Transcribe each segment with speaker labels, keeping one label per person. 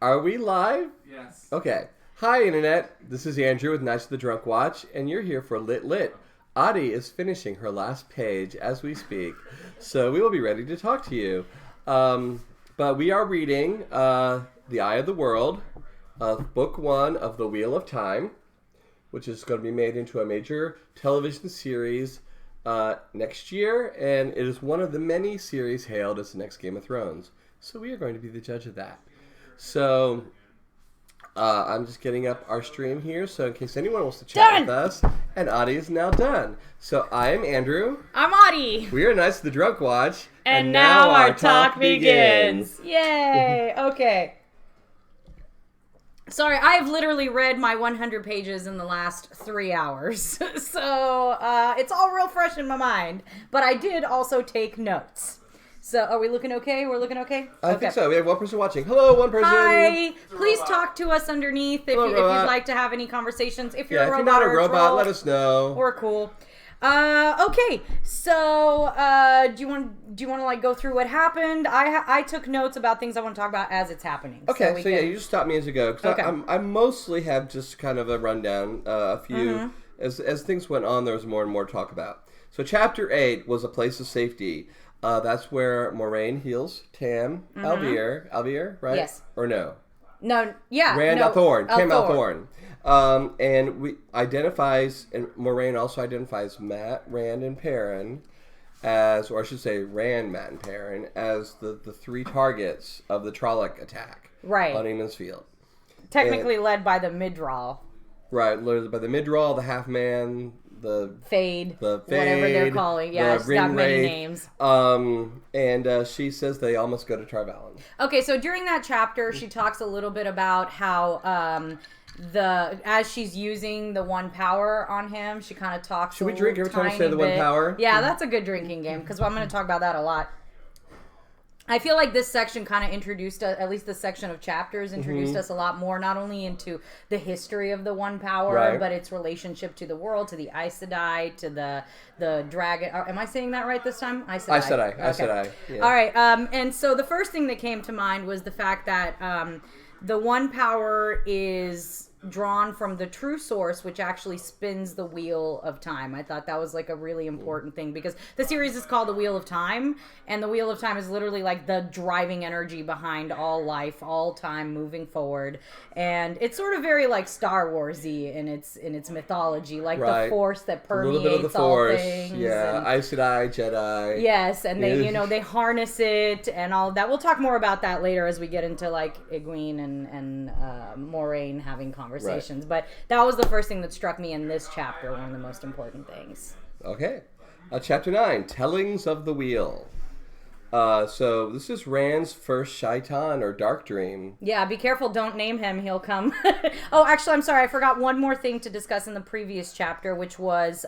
Speaker 1: Are we live?
Speaker 2: Yes.
Speaker 1: Okay. Hi, Internet. This is Andrew with Nights of the Drunk Watch, and you're here for Lit Lit. Audie is finishing her last page as we speak, so we will be ready to talk to you. But we are reading The Eye of the World, Book 1 of The Wheel of Time, which is going to be made into a major television series next year, and it is one of the many series hailed as the next Game of Thrones. So we are going to be the judge of that. So I'm just getting up our stream here, so in case anyone wants to chat with us, and Audie is now done. So I am Andrew.
Speaker 3: I'm Audie.
Speaker 1: We are Nights of the Drunk Watch.
Speaker 3: And now our talk begins. Yay! Okay. Sorry, I've literally read my 100 pages in the last 3 hours. So it's all real fresh in my mind. But I did also take notes. So are we looking okay? We're looking okay?
Speaker 1: I think so. We have one person watching. Hello, one person.
Speaker 3: Hi. Please talk to us underneath if you'd like to have any conversations. If you're a robot,
Speaker 1: if you're not a
Speaker 3: or
Speaker 1: robot,
Speaker 3: troll,
Speaker 1: let us know.
Speaker 3: We're cool. Okay, so do you want to like go through what happened? I took notes about things I want to talk about as it's happening.
Speaker 1: Okay, so you just stop me as you go. Cause
Speaker 3: okay.
Speaker 1: I mostly have just kind of a rundown. A few as things went on, there was more and more to talk about. So chapter 8 was a place of safety. That's where Moraine heals Tam Alvier, right?
Speaker 3: Yes.
Speaker 1: Or no?
Speaker 3: No, yeah.
Speaker 1: Rand
Speaker 3: no,
Speaker 1: Althorn. Tam
Speaker 3: Althorn.
Speaker 1: And and Moraine also identifies Matt, Rand, and Perrin as, or I should say Rand, Matt, and Perrin as the three targets of the Trolloc attack.
Speaker 3: Right.
Speaker 1: On Eamon's Field.
Speaker 3: Technically led by the Midral.
Speaker 1: Right, led by the Midral, the Half-Man, the
Speaker 3: Fade, whatever they're calling. Yeah, it's got many names.
Speaker 1: And she says they all must go to Tarvalon.
Speaker 3: Okay, so during that chapter, she talks a little bit about how as she's using the one power on him, she kind of talks.
Speaker 1: Should we drink every time we say the one power?
Speaker 3: Yeah, that's a good drinking game because I'm going to talk about that a lot. I feel like this section kind of introduced us, at least this section of chapters introduced us a lot more, not only into the history of the One Power, but its relationship to the world, to the Aes Sedai, to the dragon. Am I saying that right this time? Aes Sedai.
Speaker 1: Aes Sedai. Yeah.
Speaker 3: All right. And so the first thing that came to mind was the fact that the One Power is drawn from the true source, which actually spins the wheel of time. I thought that was like a really important thing because the series is called The Wheel of Time, and the Wheel of Time is literally like the driving energy behind all life, all time moving forward. And it's sort of very like Star Wars-y in its mythology, like the force that permeates
Speaker 1: a little bit of the force.
Speaker 3: All things.
Speaker 1: Yeah, Aes Sedai, Jedi.
Speaker 3: Yes, and they they harness it and all of that. We'll talk more about that later as we get into like Egwene and Moraine having conversations. But that was the first thing that struck me in this chapter, one of the most important things.
Speaker 1: Okay. Chapter 9, Tellings of the Wheel. So this is Rand's first Shaitan or Dark Dream.
Speaker 3: Yeah, be careful, don't name him, he'll come. Oh, actually, I'm sorry, I forgot one more thing to discuss in the previous chapter, which was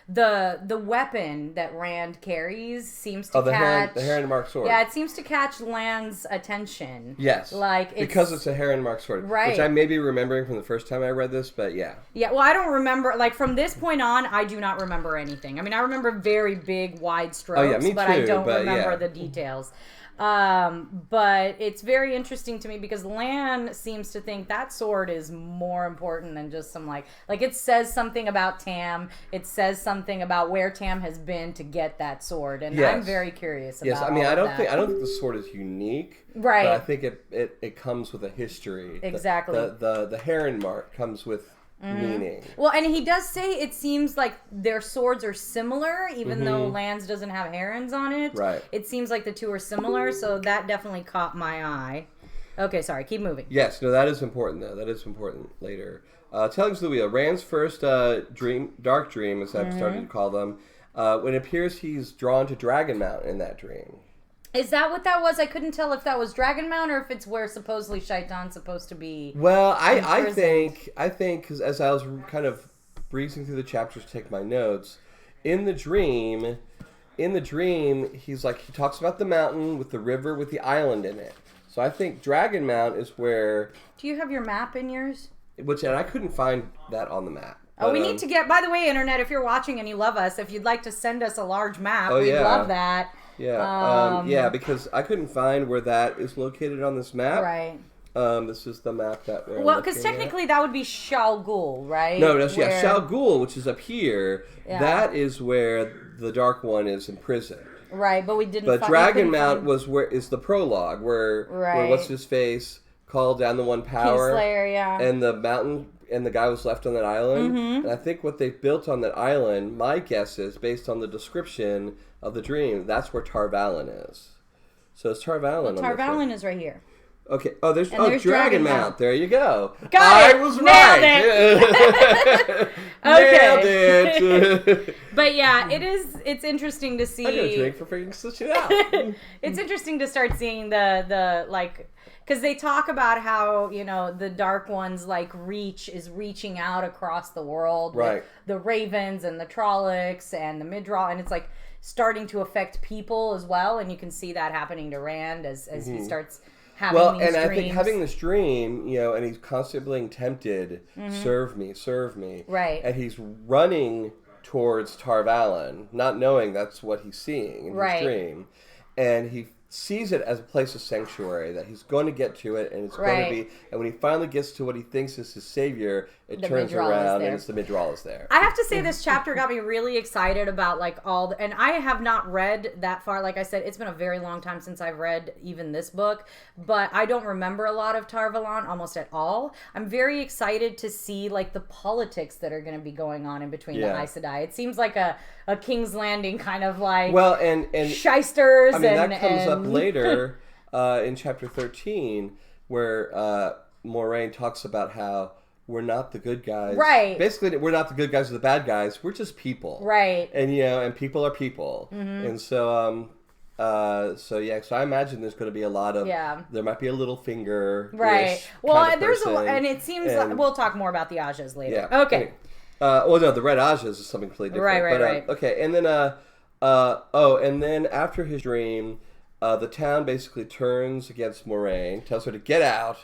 Speaker 3: the weapon that Rand carries seems to catch...
Speaker 1: the Heron Mark sword.
Speaker 3: Yeah, it seems to catch Lan's attention.
Speaker 1: Yes. Because it's a Heron Mark sword.
Speaker 3: Right.
Speaker 1: Which I may be remembering from the first time I read this, but yeah.
Speaker 3: Yeah, well, I don't remember... Like, from this point on, I do not remember anything. I mean, I remember very big, wide strokes, but I don't remember the details. But it's very interesting to me because Lan seems to think that sword is more important than just some like it says something about Tam. It says something about where Tam has been to get that sword, and I'm very curious about.
Speaker 1: Yes, I mean I don't think the sword is unique.
Speaker 3: Right.
Speaker 1: But I think it comes with a history.
Speaker 3: Exactly.
Speaker 1: The Heron Mark comes with meaning.
Speaker 3: Well, and he does say it seems like their swords are similar, even though Lan's doesn't have herons on it.
Speaker 1: Right.
Speaker 3: It seems like the two are similar, so that definitely caught my eye. Okay, sorry, keep moving.
Speaker 1: Yes, no, that is important, though. That is important later. Tellings of the Wheel. Rand's first dark dream, as I've started to call them, when it appears he's drawn to Dragonmount in that dream.
Speaker 3: Is that what that was? I couldn't tell if that was Dragonmount or if it's where supposedly Shaitan's supposed to be.
Speaker 1: Well, I think, because as I was kind of breezing through the chapters to take my notes, in the dream, he's like, he talks about the mountain with the river with the island in it. So I think Dragonmount is where...
Speaker 3: Do you have your map in yours?
Speaker 1: And I couldn't find that on the map.
Speaker 3: Oh, we need to get... By the way, Internet, if you're watching and you love us, if you'd like to send us a large map, we'd love that.
Speaker 1: Yeah, because I couldn't find where that is located on this map.
Speaker 3: Right.
Speaker 1: This is the map that we're
Speaker 3: Well, because technically that would be Shal Ghul, right?
Speaker 1: No, yeah, Shal Ghul, which is up here. Yeah. That is where the Dark One is imprisoned.
Speaker 3: Right, but we didn't.
Speaker 1: But Dragon Mount is the prologue where what's his face called down the one power,
Speaker 3: Kingslayer, yeah,
Speaker 1: and the mountain and the guy was left on that island.
Speaker 3: Mm-hmm.
Speaker 1: And I think what they've built on that island, my guess is based on the description of the dream, that's where Tar Valon is. So it's Tar Valon.
Speaker 3: Well, Tar Valon is right here.
Speaker 1: Okay. Oh, there's Dragon Mount. There you go.
Speaker 3: Got it.
Speaker 1: I was
Speaker 3: Nailed
Speaker 1: right.
Speaker 3: It. Okay.
Speaker 1: Nailed it.
Speaker 3: But yeah, it's interesting to see.
Speaker 1: I got a drink for figuring such it out.
Speaker 3: It's interesting to start seeing the like, because they talk about how, you know, the Dark One's like reach is reaching out across the world.
Speaker 1: Right.
Speaker 3: With the Ravens and the Trollocs and the Midral, and it's like starting to affect people as well, and you can see that happening to Rand as he starts having these dreams.
Speaker 1: I think having this dream, you know, and he's constantly being tempted, serve me.
Speaker 3: Right.
Speaker 1: And he's running towards Tar Valon, not knowing that's what he's seeing in his dream. And he sees it as a place of sanctuary, that he's going to get to it, and it's going to be, and when he finally gets to what he thinks is his savior, it turns around and it's the Midral is there.
Speaker 3: I have to say, this chapter got me really excited about like and I have not read that far. Like I said, it's been a very long time since I've read even this book, but I don't remember a lot of Tar Valon almost at all. I'm very excited to see like the politics that are going to be going on in between the Aes Sedai. It seems like a King's Landing kind of like
Speaker 1: and
Speaker 3: shysters.
Speaker 1: I mean, that comes up later in chapter 13 where Moraine talks about how we're not the good guys.
Speaker 3: Right.
Speaker 1: Basically, we're not the good guys or the bad guys. We're just people.
Speaker 3: Right.
Speaker 1: And, you know, and people are people. Mm-hmm. And so, so I imagine there's going to be a lot of, there might be a little finger.
Speaker 3: Right. Well, there's and it seems like, we'll talk more about the Ajas later. Yeah. Okay.
Speaker 1: Well, no, the Red Ajas is something completely different.
Speaker 3: Right.
Speaker 1: Okay. And then, and then after his dream, the town basically turns against Moraine, tells her to get out,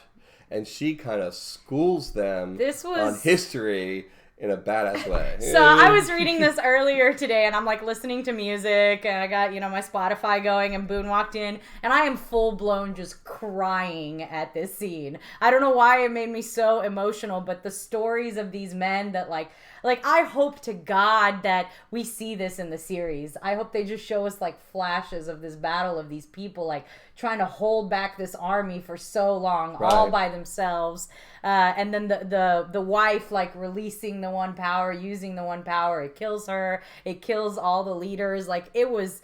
Speaker 1: and she kind of schools them on history in a badass way.
Speaker 3: So I was reading this earlier today, and I'm like listening to music, and I got, you know, my Spotify going, and Boone walked in, and I am full blown just crying at this scene. I don't know why it made me so emotional, but the stories of these men that like I hope to God that we see this in the series. I hope they just show us like flashes of this battle of these people like trying to hold back this army for so long, all by themselves. And then the wife like releasing the one power, using the one power. It kills her. It kills all the leaders. Like it was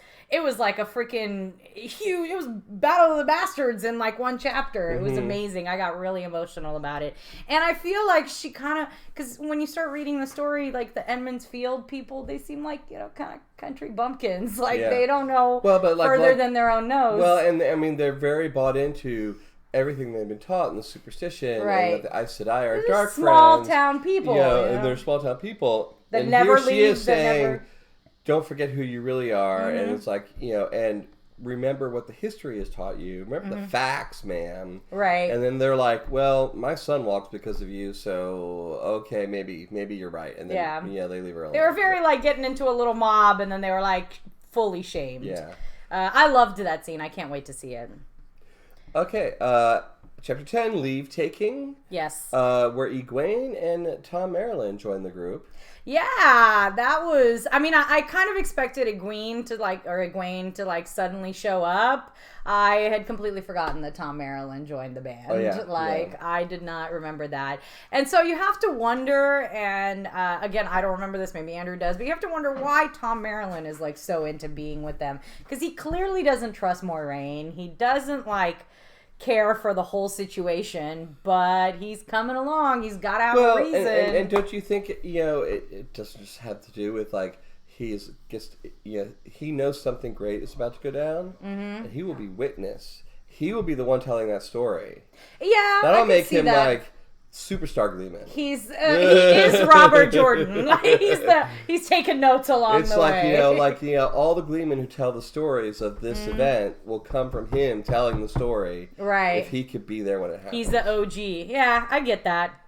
Speaker 3: like a freaking huge. It was Battle of the Bastards in like one chapter. It was amazing. I got really emotional about it, and I feel like she kind of, because when you start reading the story, like the Edmonds Field people, they seem like, you know, kind of country bumpkins. Like they don't know further than their own nose.
Speaker 1: Well, and I mean they're very bought into everything they've been taught in the superstition, and that the Aes Sedai are dark
Speaker 3: small town people.
Speaker 1: And they're small town people
Speaker 3: that
Speaker 1: and
Speaker 3: never
Speaker 1: here
Speaker 3: leave.
Speaker 1: She is saying, don't forget who you really are, and it's like, you know, and remember what the history has taught you. Remember the facts, man.
Speaker 3: Right.
Speaker 1: And then they're like, well, my son walks because of you, so okay, maybe you're right. And then they leave her alone.
Speaker 3: They were very like getting into a little mob, and then they were like fully shamed.
Speaker 1: Yeah.
Speaker 3: I loved that scene. I can't wait to see it.
Speaker 1: Okay. Chapter 10, Leave Taking.
Speaker 3: Yes.
Speaker 1: Where Egwene and Tom Marilyn join the group.
Speaker 3: Yeah, that was, I mean, I kind of expected Egwene to like suddenly show up. I had completely forgotten that Tom Marilyn joined the band.
Speaker 1: Oh, yeah.
Speaker 3: I did not remember that. And so you have to wonder, and again, I don't remember this, maybe Andrew does, but you have to wonder why Tom Marilyn is like so into being with them. Because he clearly doesn't trust Moiraine. He doesn't like care for the whole situation, but he's coming along. He's got to have a reason.
Speaker 1: And don't you think, you know, it doesn't just have to do with like he knows something great is about to go down, and he will be witness. He will be the one telling that story.
Speaker 3: Yeah,
Speaker 1: that'll make him like superstar Gleeman.
Speaker 3: He is Robert Jordan. Like he's taking notes along the way.
Speaker 1: It's like all the Gleemen who tell the stories of this event will come from him telling the story.
Speaker 3: Right.
Speaker 1: If he could be there when it happens.
Speaker 3: He's the OG. Yeah, I get that.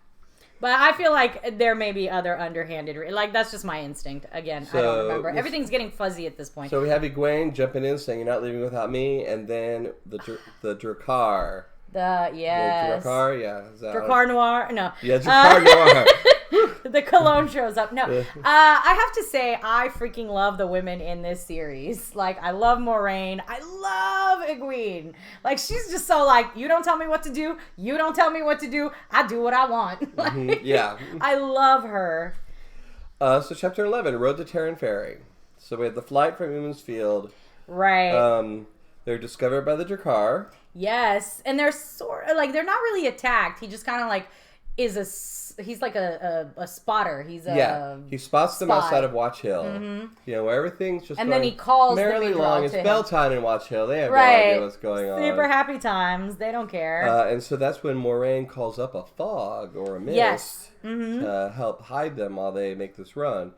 Speaker 3: But I feel like there may be other underhanded, like that's just my instinct. Again, I don't remember. Everything's getting fuzzy at this point.
Speaker 1: So we have Egwene jumping in saying, "You're not leaving without me," and then the Drakkar
Speaker 3: Yes.
Speaker 1: Drakkar, yeah.
Speaker 3: Drakkar Noir? No.
Speaker 1: Yeah, Drakkar Noir.
Speaker 3: The cologne shows up. No. I have to say, I freaking love the women in this series. Like, I love Moraine. I love Egwene. Like, she's just so like, you don't tell me what to do. You don't tell me what to do. I do what I want. Like,
Speaker 1: yeah.
Speaker 3: I love her.
Speaker 1: So chapter 11, Road to Terran Ferry. So we have the flight from Eamon's Field.
Speaker 3: Right.
Speaker 1: They're discovered by the Drakkar.
Speaker 3: Yes. And they're sort of, like, they're not really attacked. He just kind of, like, he's like a spotter. He
Speaker 1: spots them outside of Watch Hill. You know, where everything's just
Speaker 3: and then he calls
Speaker 1: merrily along. It's bell time in Watch Hill. They have no
Speaker 3: right.
Speaker 1: idea what's going on.
Speaker 3: Super happy times. They don't care.
Speaker 1: And so that's when Moraine calls up a fog or a mist to help hide them while they make this run.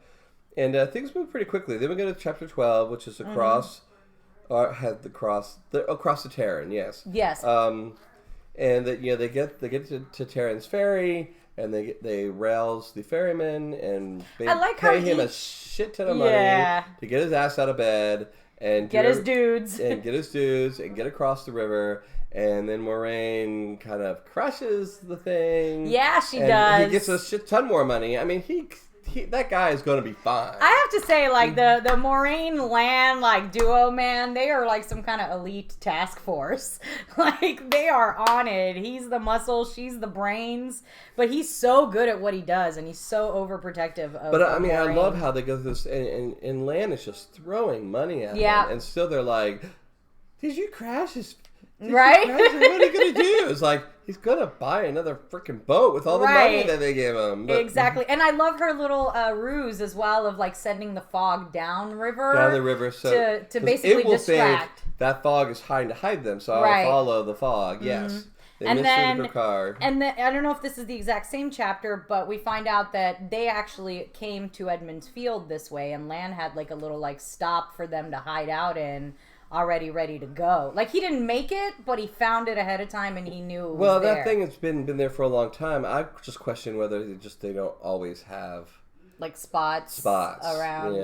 Speaker 1: And things move pretty quickly. Then we go to chapter 12, which is across the Terran. Yes.
Speaker 3: Yes.
Speaker 1: And that they get to Terran's Ferry, and they rouse the ferryman and pay him a shit ton of money to get his ass out of bed and
Speaker 3: get his dudes
Speaker 1: and get across the river. And then Moraine kind of crushes the thing.
Speaker 3: Yeah, she does.
Speaker 1: He gets a shit ton more money. I mean, that guy is going to be fine.
Speaker 3: I have to say, like, the Moraine Lan, like, duo, man, they are like some kind of elite task force. Like, they are on it. He's the muscle, she's the brains. But he's so good at what he does, and he's so overprotective of
Speaker 1: But, I mean,
Speaker 3: Moraine.
Speaker 1: I love how they go through this, and Lan is just throwing money at him. And still they're like, did you crash his...
Speaker 3: Right?
Speaker 1: What are you going to do? It's like, he's going to buy another freaking boat with all the money that they give him. But,
Speaker 3: exactly. And I love her little ruse as well of, like, sending the fog downriver.
Speaker 1: Down the river. So,
Speaker 3: to basically distract.
Speaker 1: That fog is trying to hide them, so I'll follow the fog. Yes. They miss the Drakkar.
Speaker 3: And then, I don't know if this is the exact same chapter, but we find out that they actually came to Edmund's Field this way, and Lan had, like, a little, like, stop for them to hide out in, already ready to go. Like, he didn't make it, but he found it ahead of time, and he knew it was there.
Speaker 1: That thing has been there for a long time. I just question whether they don't always have
Speaker 3: like spots around.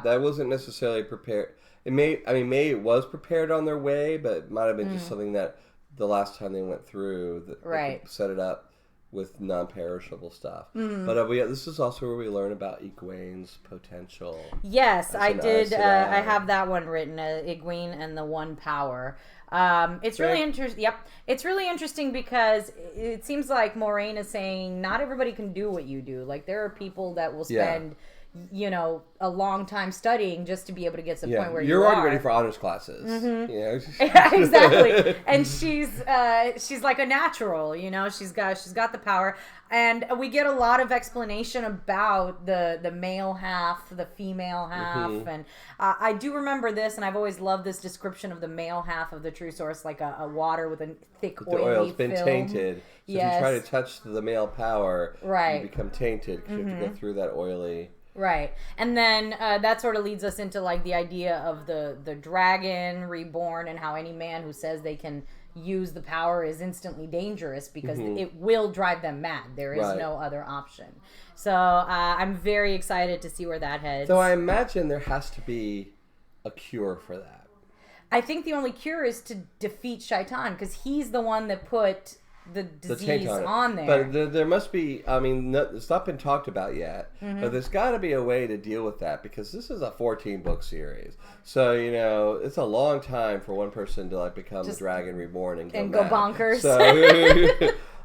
Speaker 1: That wasn't necessarily prepared. Maybe it was prepared on their way, but it might have been just something that the last time they went through that they could set it up with non-perishable stuff. But this is also where we learn about Egwene's potential.
Speaker 3: Yes, I did. I have that one written, Egwene and the One Power. It's really interesting. Yep, it's really interesting because it seems like Moraine is saying not everybody can do what you do. Like, there are people that will spend a long time studying just to be able to get to the point where you're
Speaker 1: already ready for honors classes.
Speaker 3: Exactly. And she's like a natural, she's got the power. And we get a lot of explanation about the male half, the female half. And I do remember this, and I've always loved this description of the male half of the True Source, like a water with a thick oily film. The oil's been
Speaker 1: tainted. So if you try to touch the male power, you become tainted because you have to go through that oily...
Speaker 3: Right. And then that sort of leads us into, like, the idea of the dragon reborn, and how any man who says they can use the power is instantly dangerous because it will drive them mad. There is no other option. So I'm very excited to see where that heads.
Speaker 1: So I imagine there has to be a cure for that.
Speaker 3: I think the only cure is to defeat Shaitan, because he's the one that put... the disease on there.
Speaker 1: But there must be, it's not been talked about yet, but there's got to be a way to deal with that, because this is a 14-book series. So, it's a long time for one person to, like, become the Dragon Reborn and go
Speaker 3: bonkers.
Speaker 1: So,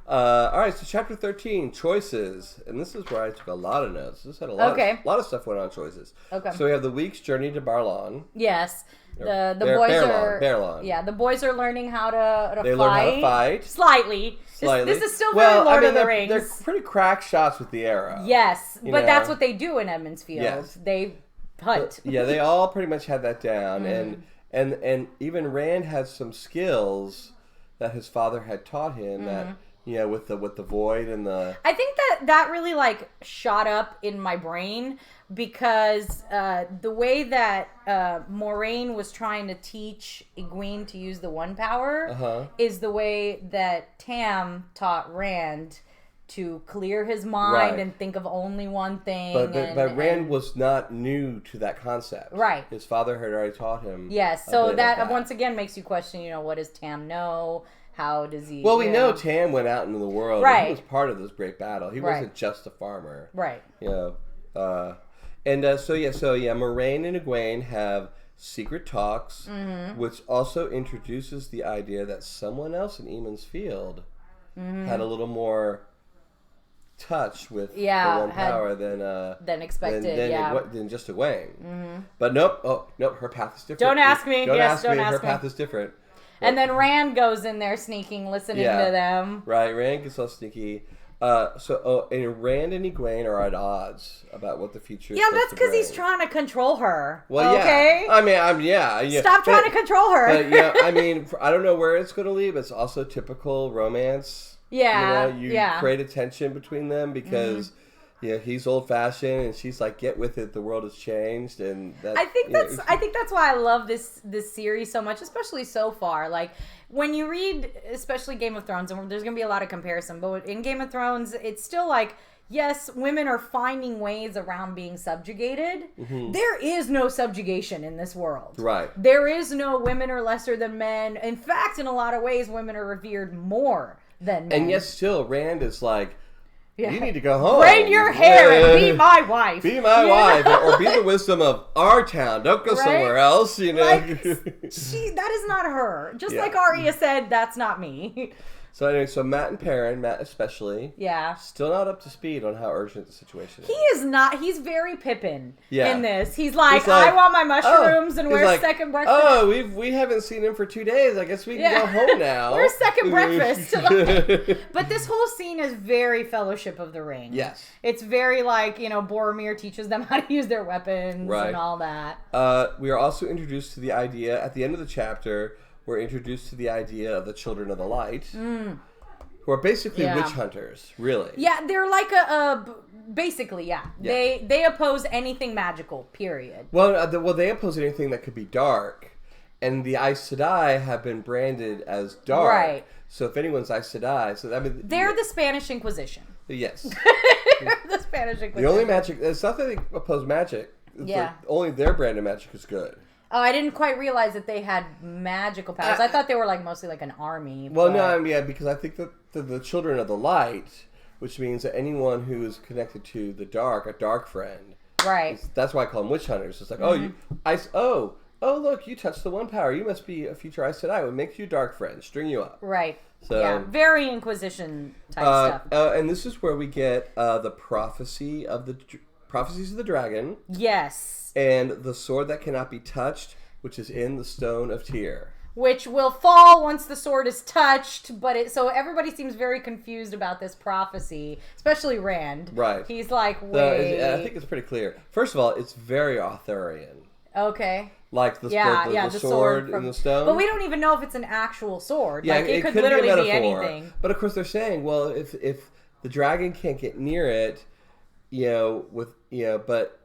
Speaker 1: all right, so chapter 13, Choices. And this is where I took a lot of notes. This had a lot of stuff went on choices. Okay. So we have the week's journey to Barlon.
Speaker 3: Yes. The boys are
Speaker 1: Barlon.
Speaker 3: Yeah, the boys are learning how to fight.
Speaker 1: They learn how to fight.
Speaker 3: Slightly. This is still very Lord of the Rings.
Speaker 1: They're pretty crack shots with the arrow.
Speaker 3: Yes, but that's what they do in Edmund's Field. Yes. They hunt.
Speaker 1: Yeah, they all pretty much had that down, and even Rand has some skills that his father had taught him that. With the void and the...
Speaker 3: I think that really, like, shot up in my brain because the way that Moraine was trying to teach Egwene to use the One Power is the way that Tam taught Rand to clear his mind and think of only one thing.
Speaker 1: But Rand was not new to that concept.
Speaker 3: Right.
Speaker 1: His father had already taught him.
Speaker 3: Yes, so that once again makes you question, what does Tam know? how does he...
Speaker 1: Well, we know Tam went out into the world.
Speaker 3: Right.
Speaker 1: And he was part of this great battle. He wasn't just a farmer.
Speaker 3: Right.
Speaker 1: So Moraine and Egwene have secret talks, which also introduces the idea that someone else in Eamon's Field had a little more touch with the One Power than
Speaker 3: expected,
Speaker 1: than just Egwene. But nope, her path is different.
Speaker 3: Don't ask me.
Speaker 1: Don't ask me.
Speaker 3: Her
Speaker 1: path is different.
Speaker 3: And then Rand goes in there sneaking, listening to them.
Speaker 1: Right, Rand gets all sneaky. And Rand and Egwene are at odds about what the future is.
Speaker 3: Yeah, that's because he's trying to control her.
Speaker 1: Well,
Speaker 3: okay?
Speaker 1: I mean,
Speaker 3: Stop trying to control her.
Speaker 1: But yeah, I mean, I don't know where it's going to lead, but it's also typical romance.
Speaker 3: Yeah,
Speaker 1: you create a tension between them because he's old fashioned and she's like, get with it, the world has changed, and
Speaker 3: I think that's why I love this series so much, especially so far. Like when you read, especially Game of Thrones, and there's gonna be a lot of comparison, but in Game of Thrones, it's still like, yes, women are finding ways around being subjugated. There is no subjugation in this world.
Speaker 1: Right.
Speaker 3: There is no women are lesser than men. In fact, in a lot of ways, women are revered more than men.
Speaker 1: And yet still, Rand is like, you need to go home.
Speaker 3: Braid your hair and be my wife.
Speaker 1: Be my wife. Or be the wisdom of our town. Don't go somewhere else,
Speaker 3: Like, that is not her. Just like Arya said, that's not me.
Speaker 1: So anyway, Matt and Perrin, Matt especially, still not up to speed on how urgent the situation is.
Speaker 3: He is not. He's very Pippin in this. He's like, I want my mushrooms and where's second breakfast?
Speaker 1: Oh, we haven't seen him for 2 days. I guess we can go home now.
Speaker 3: Where's second breakfast? But this whole scene is very Fellowship of the Ring.
Speaker 1: Yes.
Speaker 3: It's very like, Boromir teaches them how to use their weapons and all that.
Speaker 1: We are also introduced to the idea, at the end of the chapter, we're introduced to the idea of the Children of the Light, who are basically witch hunters, really.
Speaker 3: Yeah, they're like basically. They oppose anything magical, period.
Speaker 1: Well, they oppose anything that could be dark, and the Aes Sedai have been branded as dark. Right. So if anyone's Aes Sedai,
Speaker 3: they're the Spanish Inquisition.
Speaker 1: Yes.
Speaker 3: The Spanish Inquisition.
Speaker 1: The only magic, it's not that they oppose magic. It's like only their brand of magic is good.
Speaker 3: Oh, I didn't quite realize that they had magical powers. I thought they were like mostly like an army.
Speaker 1: Well, no, because I think that the Children of the Light, which means that anyone who is connected to the dark, a dark friend.
Speaker 3: Right.
Speaker 1: That's why I call them witch hunters. It's like, look, you touched the One Power. You must be a future Aes Sedai. It makes you dark friend, string you up.
Speaker 3: Right. So, very Inquisition type stuff.
Speaker 1: And this is where we get the prophecies of the dragon.
Speaker 3: Yes.
Speaker 1: And the sword that cannot be touched, which is in the Stone of Tyr.
Speaker 3: Which will fall once the sword is touched, so everybody seems very confused about this prophecy, especially Rand.
Speaker 1: Right.
Speaker 3: He's like, wait.
Speaker 1: I think it's pretty clear. First of all, it's very Arthurian.
Speaker 3: Okay.
Speaker 1: Like the sword in the stone.
Speaker 3: But we don't even know if it's an actual sword. Yeah, like, it could literally be anything.
Speaker 1: But of course they're saying, well, if the dragon can't get near it, but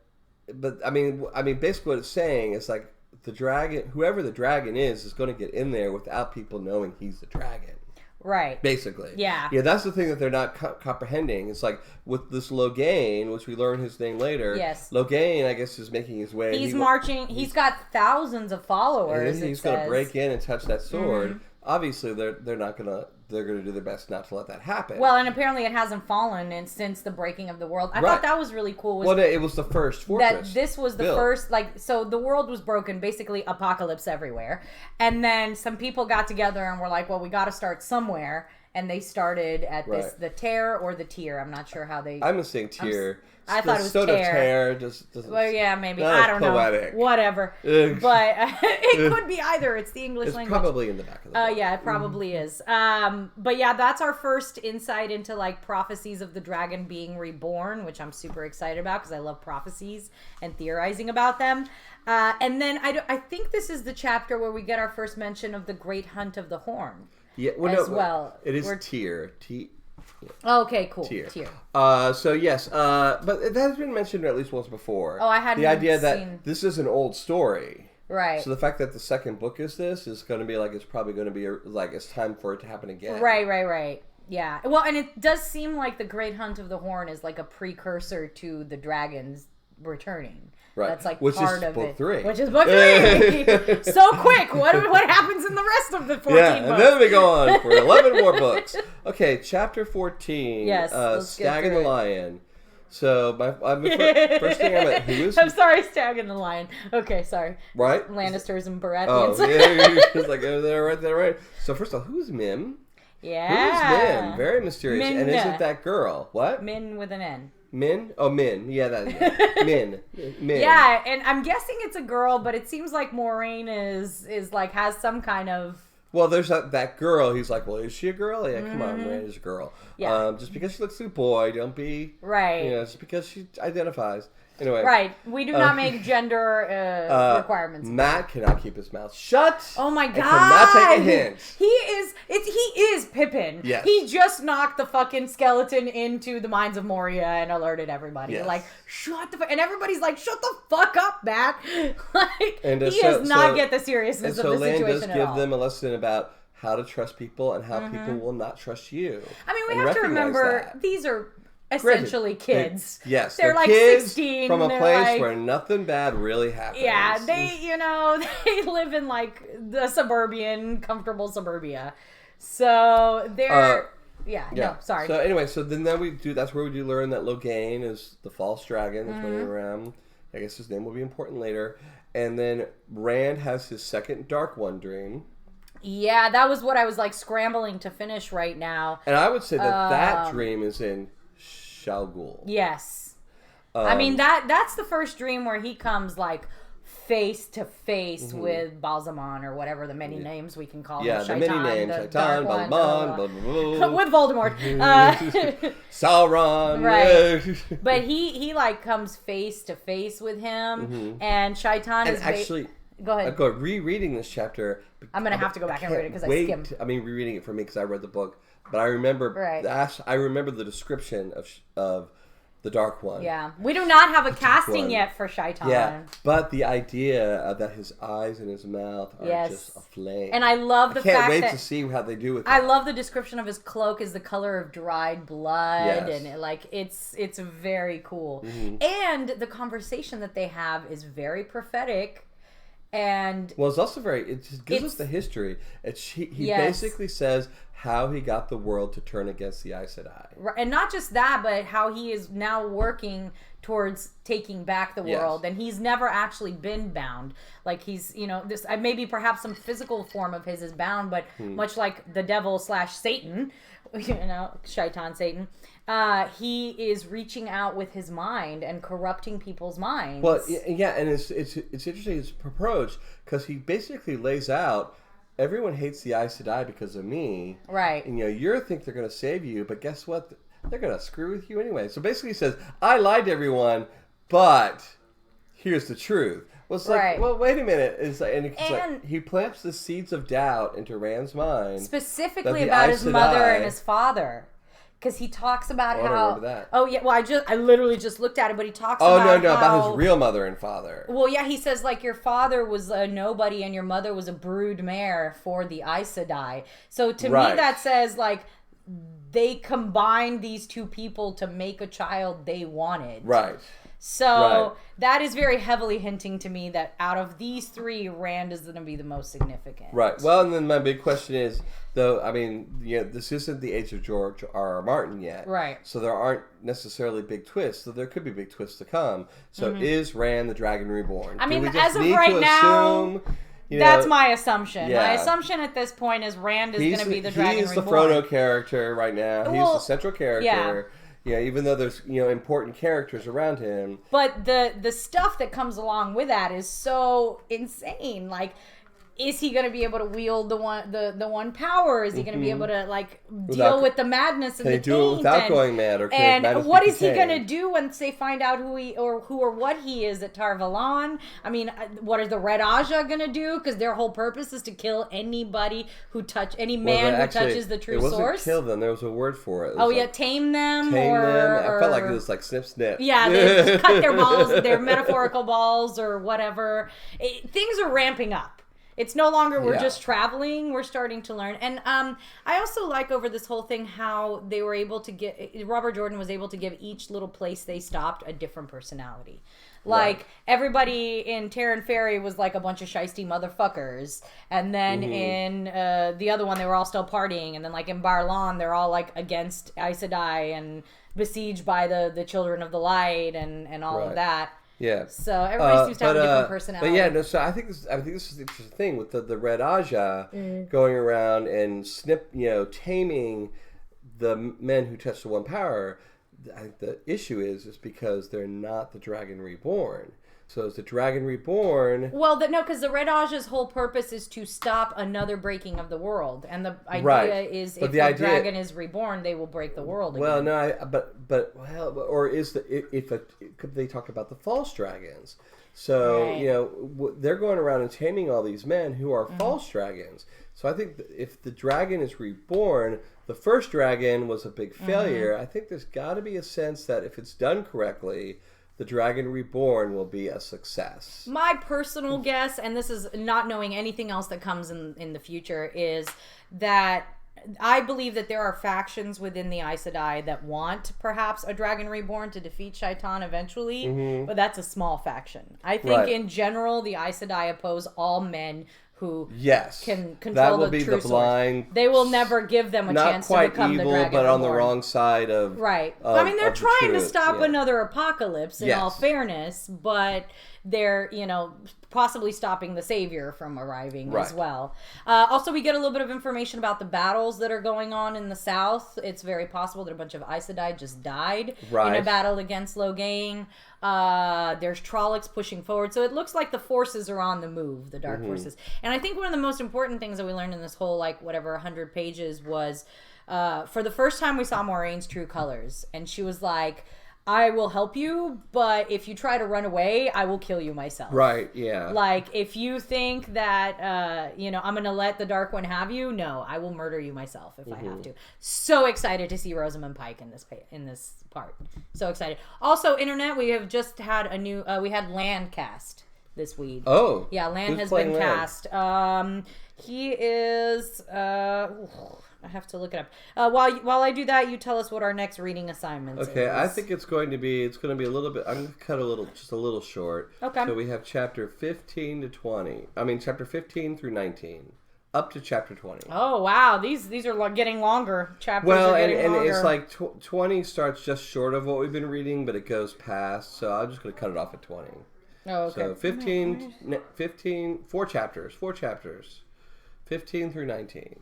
Speaker 1: I mean, basically what it's saying is like the dragon, whoever the dragon is going to get in there without people knowing he's the dragon.
Speaker 3: Right.
Speaker 1: Basically.
Speaker 3: Yeah.
Speaker 1: Yeah, that's the thing that they're not comprehending. It's like with this Logain, which we learn his name later.
Speaker 3: Yes.
Speaker 1: Logain, I guess, is making his way.
Speaker 3: He's marching. He's got thousands of followers.
Speaker 1: He's going to break in and touch that sword. Mm-hmm. Obviously, they're not going to. They're going to do their best not to let that happen.
Speaker 3: Well, and apparently it hasn't fallen since the breaking of the world. I thought that was really cool.
Speaker 1: It was the first fortress.
Speaker 3: That this was the first, so the world was broken, basically apocalypse everywhere. And then some people got together and were like, well, we got to start somewhere. And they started at the Tear or the Tier. I'm not sure how they...
Speaker 1: I'm saying Tier.
Speaker 3: I thought it was Tear. Well, yeah, maybe. I don't know. Whatever. But it could be either. It's the English language.
Speaker 1: It's probably in the back of the book.
Speaker 3: Yeah, it probably is. But yeah, that's our first insight into like prophecies of the dragon being reborn, which I'm super excited about because I love prophecies and theorizing about them. And then I think this is the chapter where we get our first mention of the Great Hunt of the Horn.
Speaker 1: Yeah, it is Tier.
Speaker 3: Okay, cool.
Speaker 1: Tier. So yes, but that has been mentioned at least once before.
Speaker 3: Oh, I hadn't
Speaker 1: the idea that this is an old story.
Speaker 3: Right.
Speaker 1: So the fact that the second book is going to be like it's probably going to be like it's time for it to happen again.
Speaker 3: Right. Yeah. Well, and it does seem like the Great Hunt of the Horn is like a precursor to the dragons returning.
Speaker 1: Right.
Speaker 3: That's like
Speaker 1: Which
Speaker 3: part
Speaker 1: is
Speaker 3: of
Speaker 1: book
Speaker 3: it.
Speaker 1: 3.
Speaker 3: Which is book 3. So quick. What happens in the rest of the 14
Speaker 1: Yeah,
Speaker 3: books?
Speaker 1: and then we go on for 11 more books. Okay, chapter 14.
Speaker 3: Yes, let's
Speaker 1: Stag
Speaker 3: get
Speaker 1: and the
Speaker 3: through it.
Speaker 1: Lion. So first thing I met, who is
Speaker 3: I'm sorry, Stag and the Lion. Okay, sorry.
Speaker 1: right?
Speaker 3: Lannisters and
Speaker 1: Oh,
Speaker 3: Baratheons.
Speaker 1: yeah, it's like over there, right there, right. So first of all, who's Mim?
Speaker 3: Yeah.
Speaker 1: Who's Mim? Very mysterious.
Speaker 3: Min.
Speaker 1: And is it that girl? What?
Speaker 3: Min with an N.
Speaker 1: Min? Oh, Min. Yeah, Min. Min.
Speaker 3: Yeah, and I'm guessing it's a girl, but it seems like Moraine is like has some kind of.
Speaker 1: Well, there's that girl. He's like, well, is she a girl? Yeah, come on, man, is a girl.
Speaker 3: Yeah.
Speaker 1: Just because she looks like a boy, don't be
Speaker 3: Right.
Speaker 1: You know, just because she identifies. Anyway.
Speaker 3: Right. We do not make gender requirements.
Speaker 1: Matt cannot keep his mouth shut.
Speaker 3: Oh my god!
Speaker 1: I cannot take a hint.
Speaker 3: He is Pippin.
Speaker 1: Yes.
Speaker 3: He just knocked the fucking skeleton into the mines of Moria and alerted everybody.
Speaker 1: Yes.
Speaker 3: Like, shut the fuck, and everybody's like, shut the fuck up, Matt. Like,
Speaker 1: And,
Speaker 3: he does not get the seriousness of the
Speaker 1: Lan
Speaker 3: situation
Speaker 1: does
Speaker 3: at
Speaker 1: give
Speaker 3: all.
Speaker 1: them a lesson about how to trust people and how people will not trust you.
Speaker 3: I mean, we
Speaker 1: And
Speaker 3: have to
Speaker 1: recognize
Speaker 3: remember
Speaker 1: that.
Speaker 3: these are essentially kids.
Speaker 1: Yes,
Speaker 3: they're like
Speaker 1: kids
Speaker 3: 16
Speaker 1: from a
Speaker 3: they're
Speaker 1: place
Speaker 3: like,
Speaker 1: where nothing bad really happens.
Speaker 3: yeah, they live in like the comfortable suburbia. So they're yeah, no, sorry.
Speaker 1: So anyway, that's where we do learn that Logain is the false dragon that's running around. I guess his name will be important later. And then Rand has his second Dark One dream.
Speaker 3: Yeah, that was what I was like scrambling to finish right now.
Speaker 1: And I would say that dream is in Shal Ghul.
Speaker 3: Yes. I mean that's the first dream where he comes like face to face with Balsamon or whatever the many names we can call him.
Speaker 1: Yeah, the many names.
Speaker 3: the
Speaker 1: Shaitan,
Speaker 3: Dark One,
Speaker 1: Balsamon, blah, blah, blah.
Speaker 3: with Voldemort.
Speaker 1: Sauron.
Speaker 3: Right. But he like comes face to face with him, and Shaitan
Speaker 1: And
Speaker 3: is
Speaker 1: actually,
Speaker 3: go ahead.
Speaker 1: rereading this chapter.
Speaker 3: I'm gonna have to go back and read it because I skimmed.
Speaker 1: I mean, rereading it for me because I read the book, but I remember
Speaker 3: Right.
Speaker 1: I remember the description of the Dark One.
Speaker 3: Yeah, we do not have a casting yet for Shaitan.
Speaker 1: Yeah, but the idea that his eyes and his mouth are just aflame.
Speaker 3: And I love the fact that...
Speaker 1: I can't wait to see how they do with it.
Speaker 3: I love the description of his cloak is the color of dried blood.
Speaker 1: Yes.
Speaker 3: And it's very cool. And the conversation that they have is very prophetic. And
Speaker 1: well, it's also it just gives us the history. He basically says how he got the world to turn against the Aes Sedai.
Speaker 3: And not just that, but how he is now working towards taking back the world. And he's never actually been bound. Like he's, this maybe perhaps some physical form of his is bound, but much like the devil / Satan, Shaitan Satan, he is reaching out with his mind and corrupting people's minds.
Speaker 1: Well, yeah, and it's interesting his approach because he basically lays out everyone hates the Aes Sedai because of me,
Speaker 3: right?
Speaker 1: And you think they're going to save you, but guess what? They're going to screw with you anyway. So basically, he says, "I lied to everyone, but here's the truth." Well, it's like, well, wait a minute. It's like he plants the seeds of doubt into Rand's mind,
Speaker 3: specifically about his mother and his father. Because he talks about how... I don't remember that. Oh, yeah. Well, I literally just looked at it, but he talks about
Speaker 1: about his real mother and father.
Speaker 3: Well, yeah, he says, like, your father was a nobody and your mother was a brood mare for the Aes Sedai. So to me, that says, like, they combined these two people to make a child they wanted.
Speaker 1: Right.
Speaker 3: So that is very heavily hinting to me that out of these three, Rand is going to be the most significant.
Speaker 1: Right. Well, and then my big question is, though, I mean, this isn't the age of George R. R. Martin yet.
Speaker 3: Right.
Speaker 1: So there aren't necessarily big twists. So there could be big twists to come. So is Rand the Dragon Reborn?
Speaker 3: I mean, as of right now... That's my assumption.
Speaker 1: Yeah.
Speaker 3: My assumption at this point is Rand is going to be the Dragon Reborn.
Speaker 1: He's the Frodo character right now. He's the central character. Yeah, even though there's important characters around him.
Speaker 3: But the stuff that comes along with that is so insane. Like, is he going to be able to wield the one power? Is he going to be able to deal with the madness and the taint? Can he do it without going mad? Or and what is he going to do once they find out who or what he is at Tar Valon? I mean, what are the Red Aja going to do? Because their whole purpose is to kill anybody who touches the true source. It wasn't
Speaker 1: kill them. There was a word for it.
Speaker 3: Tame them.
Speaker 1: Tame them. I felt like it was like snip snip.
Speaker 3: Yeah, they just cut their balls, their metaphorical balls or whatever. Things are ramping up. It's no longer we're just traveling, we're starting to learn. And I also like over this whole thing how they were able to Robert Jordan was able to give each little place they stopped a different personality. Like,
Speaker 1: Right.
Speaker 3: everybody in Terran Ferry was like a bunch of shiesty motherfuckers. And then in the other one, they were all still partying. And then, like, in Barlan, they're all, like, against Aes Sedai and besieged by the Children of the Light and all of
Speaker 1: Right.
Speaker 3: that.
Speaker 1: Yeah.
Speaker 3: So everybody seems to have a different personality.
Speaker 1: But yeah, no. So I think this is the interesting thing with the Red Aja going around and taming the men who touch the one power. I think the issue is because they're not the Dragon Reborn. So is the Dragon Reborn?
Speaker 3: Well, no, because the Red Aja's whole purpose is to stop another breaking of the world, and the idea is if the dragon is reborn, they will break the world again.
Speaker 1: Well, no, or is could they talk about the false dragons? So
Speaker 3: Right.
Speaker 1: they're going around and taming all these men who are false dragons. So I think that if the dragon is reborn, the first dragon was a big failure. I think there's got to be a sense that if it's done correctly, the Dragon Reborn will be a success.
Speaker 3: My personal guess, and this is not knowing anything else that comes in the future, is that I believe that there are factions within the Aes Sedai that want perhaps a Dragon Reborn to defeat Shaitan eventually, but that's a small faction. I think in general, the Aes Sedai oppose all men who can control
Speaker 1: that will
Speaker 3: the
Speaker 1: be
Speaker 3: true
Speaker 1: the blind.
Speaker 3: Source. They will never give them a chance to become
Speaker 1: evil,
Speaker 3: the Dragon
Speaker 1: but on the
Speaker 3: Reborn.
Speaker 1: wrong side of
Speaker 3: I mean, they're trying to stop
Speaker 1: yeah.
Speaker 3: another apocalypse. In all fairness, but they're possibly stopping the Savior from arriving as well. Also, we get a little bit of information about the battles that are going on in the south. It's very possible that a bunch of Aes Sedai just died in a battle against Logain. There's Trollocs pushing forward, so it looks like the forces are on the move, the dark forces. And I think one of the most important things that we learned in this whole 100 pages was for the first time we saw Moraine's true colors, and she was like, I will help you, but if you try to run away, I will kill you myself.
Speaker 1: Right, yeah.
Speaker 3: Like, if you think that, I'm going to let the Dark One have you, no, I will murder you myself if I have to. So excited to see Rosamund Pike in this part. So excited. Also, Internet, we have just had a new, we had Land cast this week.
Speaker 1: Oh.
Speaker 3: Yeah, Land has
Speaker 1: playing
Speaker 3: been
Speaker 1: Land?
Speaker 3: cast. He is, I have to look it up. While I do that, you tell us what our next reading assignment is.
Speaker 1: Okay, I think it's going to be a little bit. I'm going to cut just a little short.
Speaker 3: Okay.
Speaker 1: So we have chapter 15 to 20. I mean, chapter 15 through 19, up to chapter 20.
Speaker 3: Oh wow, these are getting longer. Chapters are getting longer.
Speaker 1: And it's like 20 starts just short of what we've been reading, but it goes past. So I'm just going to cut it off at 20.
Speaker 3: Oh, okay.
Speaker 1: So 15, 4 chapters, 15 through 19.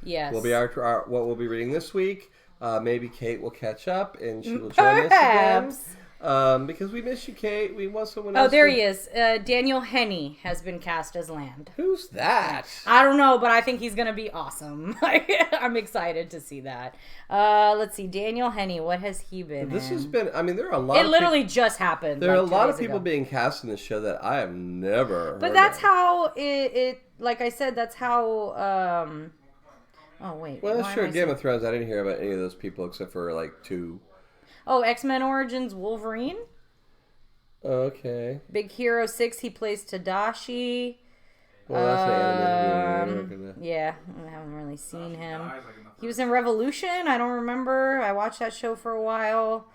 Speaker 3: Yes.
Speaker 1: Will be our what we'll be reading this week. Maybe Kate will catch up and she will join us again. Because we miss you, Kate. We want someone else.
Speaker 3: Oh, there he is. Daniel Henney has been cast as Land.
Speaker 1: Who's that?
Speaker 3: I don't know, but I think he's gonna be awesome. I'm excited to see that. Let's see, Daniel Henney. What has he been?
Speaker 1: This
Speaker 3: in?
Speaker 1: has been. I mean, there are a lot.
Speaker 3: It literally just happened.
Speaker 1: There are a
Speaker 3: 2
Speaker 1: lot of
Speaker 3: days
Speaker 1: people
Speaker 3: ago.
Speaker 1: being cast in this show that I have never.
Speaker 3: But
Speaker 1: heard
Speaker 3: that's
Speaker 1: of.
Speaker 3: how it. Like I said, that's how. Oh wait.
Speaker 1: Well,
Speaker 3: why
Speaker 1: sure.
Speaker 3: am I
Speaker 1: Game of Thrones. I didn't hear about any of those people except for like 2.
Speaker 3: Oh, X-Men Origins Wolverine.
Speaker 1: Okay.
Speaker 3: Big Hero 6. He plays Tadashi.
Speaker 1: Well, that's the animated movie.
Speaker 3: Yeah, I haven't really seen him. He was in Revolution. I don't remember. I watched that show for a while.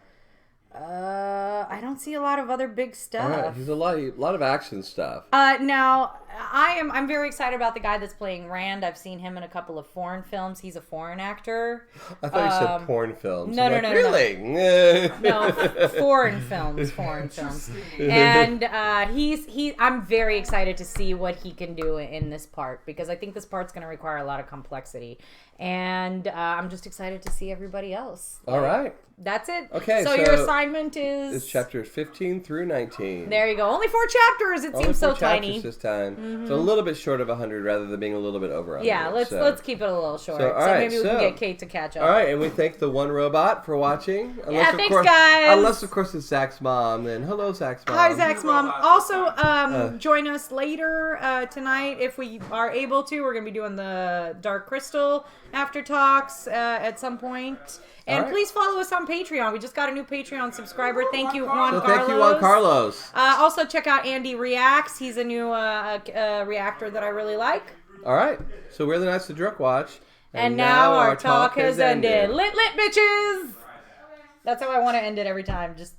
Speaker 3: I don't see a lot of other big stuff.
Speaker 1: All right. He's a lot of action stuff.
Speaker 3: Now I'm very excited about the guy that's playing Rand. I've seen him in a couple of foreign films. He's a foreign actor.
Speaker 1: I thought you said porn films.
Speaker 3: No,
Speaker 1: really?
Speaker 3: No, foreign films. And I'm very excited to see what he can do in this part because I think this part's going to require a lot of complexity. And I'm just excited to see everybody else.
Speaker 1: All right.
Speaker 3: That's it.
Speaker 1: Okay.
Speaker 3: So your assignment is...
Speaker 1: It's chapters 15 through 19.
Speaker 3: There you go. Only 4 chapters. It seems so tiny.
Speaker 1: This time. It's a little bit short of 100 rather than being a little bit over 100.
Speaker 3: Yeah, let's keep it a little short.
Speaker 1: So, all right,
Speaker 3: maybe we can get Kate to catch up.
Speaker 1: All right, and we thank the one robot for watching.
Speaker 3: Thanks, guys.
Speaker 1: Unless, of course, it's Zach's mom. Then hello, Zach's mom.
Speaker 3: Hi, Zach's mom. Also, join us later tonight if we are able to. We're going to be doing the Dark Crystal after talks at some point. And please follow us on Patreon. We just got a new Patreon subscriber. Thank you, Juan Carlos.
Speaker 1: Thank you, Juan Carlos.
Speaker 3: Also, check out Andy Reacts. He's a new reactor that I really like.
Speaker 1: All right. So we're the Knights of Drunk Watch.
Speaker 3: And now our talk has ended. Lit, bitches! That's how I want to end it every time. Just